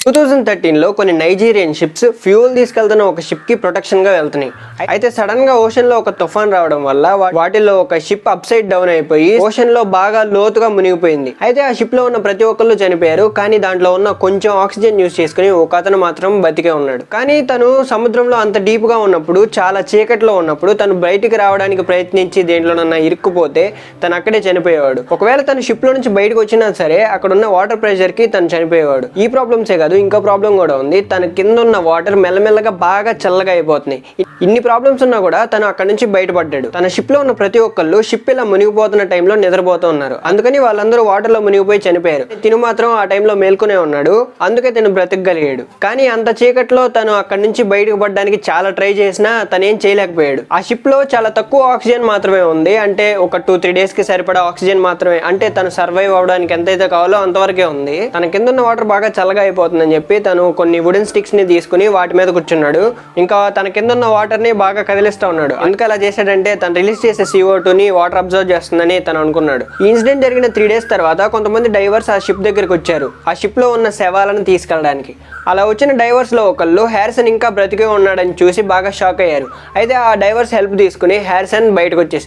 2013లో కొన్ని Nigerian ships fuel తీసుకెళ్తున్న ఒక షిప్ కి ప్రొటెక్షన్ గా వెళ్తున్నాయి. అయితే సడన్ గా ఓషన్ లో ఒక తుఫాన్ రావడం వల్ల వాటిలో ఒక షిప్ అప్ సైడ్ డౌన్ అయిపోయి ఓషన్ లో బాగా లోతుగా మునిగిపోయింది. అయితే ఆ షిప్ లో ఉన్న ప్రతి ఒక్కళ్ళు చనిపోయారు. కానీ దాంట్లో ఉన్న కొంచెం ఆక్సిజన్ యూజ్ చేసుకుని ఒక అతను మాత్రం బతికే ఉన్నాడు. కానీ తను సముద్రంలో అంత డీప్ గా ఉన్నప్పుడు, చాలా చీకట్లో ఉన్నప్పుడు తను బయటికి రావడానికి ప్రయత్నించి దేంట్లోనన్నా ఇరుక్కుపోతే తను అక్కడే చనిపోయేవాడు. ఒకవేళ తను షిప్ లో నుంచి బయటకు వచ్చినా సరే అక్కడ ఉన్న వాటర్ ప్రెషర్ కి తను చనిపోయేవాడు. ఈ ప్రాబ్లమ్సే కాదు, ఇంకో ప్రాబ్లం కూడా ఉంది. తన కింద ఉన్న వాటర్ మెల్లమెల్లగా బాగా చల్లగా అయిపోతున్నాయి. ఇన్ని ప్రాబ్లమ్స్ ఉన్నా కూడా తను అక్కడ నుంచి బయటపడ్డాడు. తన షిప్ లో ఉన్న ప్రతి ఒక్కళ్ళు షిప్ ఇలా మునిగిపోతున్న టైంలో నిద్రపోతూ ఉన్నారు. అందుకని వాళ్ళందరూ వాటర్ లో మునిగిపోయి చనిపోయారు. తిను మాత్రం ఆ టైంలో మేల్కొనే ఉన్నాడు. అందుకే తను బ్రతికగలిగాడు. కానీ అంత చీకట్లో తను అక్కడి నుంచి బయటకు పడడానికి చాలా ట్రై చేసినా తను ఏం చేయలేకపోయాడు. ఆ షిప్ లో చాలా తక్కువ ఆక్సిజన్ మాత్రమే ఉంది. అంటే ఒక 2-3 డేస్ కి సరిపడా ఆక్సిజన్ మాత్రమే. అంటే తను సర్వైవ్ అవడానికి ఎంతైతే కావాలో అంతవరకే ఉంది. తన కింద ఉన్న వాటర్ బాగా చల్లగా అయిపోతుందని చెప్పి తను కొన్ని వుడెన్ స్టిక్స్ ని తీసుకుని వాటి మీద కూర్చున్నాడు. ఇంకా తన కింద ఉన్న వాటర్ ని బాగా కదిలిస్తూ ఉన్నాడు. అందుకే అలా చేశాడంటే తను రిలీజ్ చేసే CO2 ని వాటర్ అబ్జర్వ్ చేస్తుందని తను అనుకున్నాడు. ఈ ఇన్సిడెంట్ జరిగిన 3 డేస్ తర్వాత కొంతమంది డైవర్స్ ఆ షిప్ దగ్గరికి వచ్చారు, ఆ షిప్ లో ఉన్న శవాలను తీసుకెళ్ళడానికి. అలా వచ్చిన డైవర్స్ లో ఒకళ్ళు హ్యారిసన్ ఇంకా బ్రతికే ఉన్నాడని చూసి బాగా షాక్ అయ్యారు. అయితే ఆ డైవర్స్ హెల్ప్ తీసుకుని హ్యారిసన్ బయటకు వచ్చేసారు.